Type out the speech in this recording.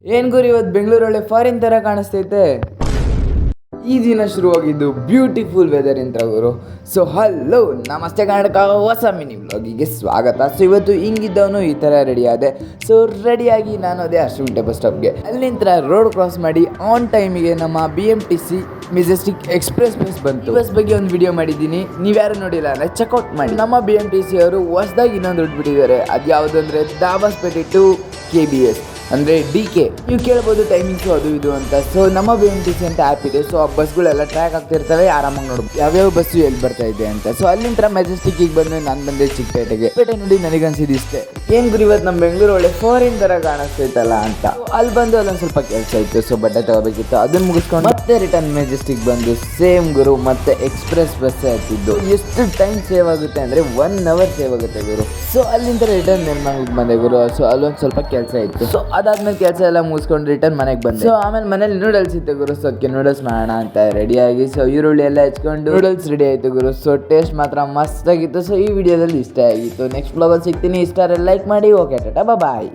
ಏನ್ ಗುರು ಇವತ್ತು ಬೆಂಗಳೂರೊಳ್ಳೆ ಫಾರಿನ್ ತರ ಕಾಣಿಸ್ತೈತೆ. ಈ ದಿನ ಶುರುವಾಗಿದ್ದು ಬ್ಯೂಟಿಫುಲ್ ವೆದರ್ ಇಂದ ಗುರು. ಸೊ ಹಲೋ ನಮಸ್ತೆ ಕರ್ನಾಟಕ, ಹೊಸ ಮಿನಿ ವ್ಲಾಗಿಗೆ ಸ್ವಾಗತ. ಸೊ ಇವತ್ತು ಹಿಂಗಿದ್ದವನು ಈ ಥರ ರೆಡಿ ಆದೆ. ಸೊ ರೆಡಿಯಾಗಿ ನಾನು ಅದೇ ಅಶ್ವಿಂಟೆ ಬಸ್ ಸ್ಟಾಪ್ಗೆ ಅಲ್ಲಿಂದ ರೋಡ್ ಕ್ರಾಸ್ ಮಾಡಿ ಆನ್ ಟೈಮಿಗೆ ನಮ್ಮ BMTC ಮೆಜೆಸ್ಟಿಕ್ ಎಕ್ಸ್ಪ್ರೆಸ್ ಬಸ್ ಬಂತು. ಬಸ್ ಬಗ್ಗೆ ಒಂದು ವಿಡಿಯೋ ಮಾಡಿದ್ದೀನಿ, ನೀವ್ಯಾರು ನೋಡಿಲ್ಲ ಅಂದರೆ ಚೆಕ್ಔಟ್ ಮಾಡಿ. ನಮ್ಮ BMTC ಅವರು ಹೊಸದಾಗಿ ಇನ್ನೊಂದು ಬಿಟ್ಟಿದ್ದಾರೆ. ಅದು ಯಾವುದಂದ್ರೆ ದಾಬಾಸ್ಪೇಟೆ ಟು KBS ಅಂದರೆ DK. ನೀವು ಕೇಳ್ಬೋದು ಟೈಮಿಂಗ್ಸು ಅದು ಇದು ಅಂತ. ಸೊ ನಮ್ಮ BMTC ಅಂತ ಆ್ಯಪ್ ಇದೆ. ಸೊ ಆ ಬಸ್ಗಳೆಲ್ಲ ಟ್ರ್ಯಾಕ್ ಆಗ್ತಿರ್ತವೆ, ಆರಾಮಾಗಿ ನೋಡ್ಬೋದು ಯಾವ್ಯಾವ ಬಸ್ಸು ಎಲ್ಲಿ ಬರ್ತಾ ಇದೆ ಅಂತ. ಸೊ ಅಲ್ಲಿಂದ ಮೆಜೆಸ್ಟಿಕ್ಕಿಗೆ ಬಂದು ನಾನು ಬಂದೆ ಚಿಕ್ಕಪೇಟೆಗೆ. ಪೇಟೆ ನೋಡಿ ನನಗನ್ಸಿದ್ದು ಇಷ್ಟೇ, ಏನು ಗುರು ಇವತ್ತು ನಮ್ಮ ಬೆಂಗಳೂರು ಒಳ್ಳೆ ಫಾರಿನ್ ಥರ ಕಾಣಿಸ್ತೈತಲ್ಲ ಅಂತ. ಅಲ್ಲಿ ಬಂದು ಅಲ್ಲೊಂದು ಸ್ವಲ್ಪ ಕೆಲಸ ಇತ್ತು, ಸೊ ಬಟ್ಟೆ ತಗೋಬೇಕಿತ್ತು, ಅದನ್ನು ಮುಗಿಸ್ಕೊಂಡು ಮತ್ತೆ ರಿಟರ್ನ್ ಮೆಜೆಸ್ಟಿಕ್ ಬಂದು ಸೇಮ್ ಗುರು ಮತ್ತೆ ಎಕ್ಸ್ಪ್ರೆಸ್ ಬಸ್ಸೇ ಹತ್ತಿದ್ದು. ಎಷ್ಟು ಟೈಮ್ ಸೇವ್ ಆಗುತ್ತೆ ಅಂದರೆ 1 hour ಸೇವ್ ಆಗುತ್ತೆ ಗುರು. ಸೊ ಅಲ್ಲಿಂದ ರಿಟರ್ನ್ ನೆನ್ಮಂಗ್ಲಿಗೆ ಬಂದೆ ಗುರು. ಸೊ ಅಲ್ಲೊಂದು ಸ್ವಲ್ಪ ಕೆಲಸ ಇತ್ತು. ಸೊ ಅದಾದ್ಮೇಲೆ ಕೆಲಸ ಎಲ್ಲ ಮುಗಿಸ್ಕೊಂಡು ರಿಟರ್ನ್ ಮನೆಗೆ ಬಂದೆ. ಸೊ ಆಮೇಲೆ ಮನೇಲಿ ನೂಡಲ್ಸ್ ಇತ್ತು ಗುರು. ಸೊ ಅದಕ್ಕೆ ನೂಡಲ್ಸ್ ಮಾಡೋಣ ಅಂತ ರೆಡಿಯಾಗಿ ಸೊ ಈರುಳ್ಳಿ ಎಲ್ಲ ಹೆಚ್ಕೊಂಡು ನೂಡಲ್ಸ್ ರೆಡಿ ಆಯಿತು ಗುರು. ಸೊ ಟೇಸ್ಟ್ ಮಾತ್ರ ಮಸ್ತಾಗಿತ್ತು. ಸೊ ಈ ವಿಡಿಯೋದಲ್ಲಿ ಇಷ್ಟ ಆಗಿತ್ತು. ನೆಕ್ಸ್ಟ್ ಬ್ಲಾಗಲ್ಲಿ ಸಿಗ್ತೀನಿ. ಇಷ್ಟ ಲೈಕ್ ಮಾಡಿ. ಓಕೆ ಟಾಟಾ ಬಾಯ್.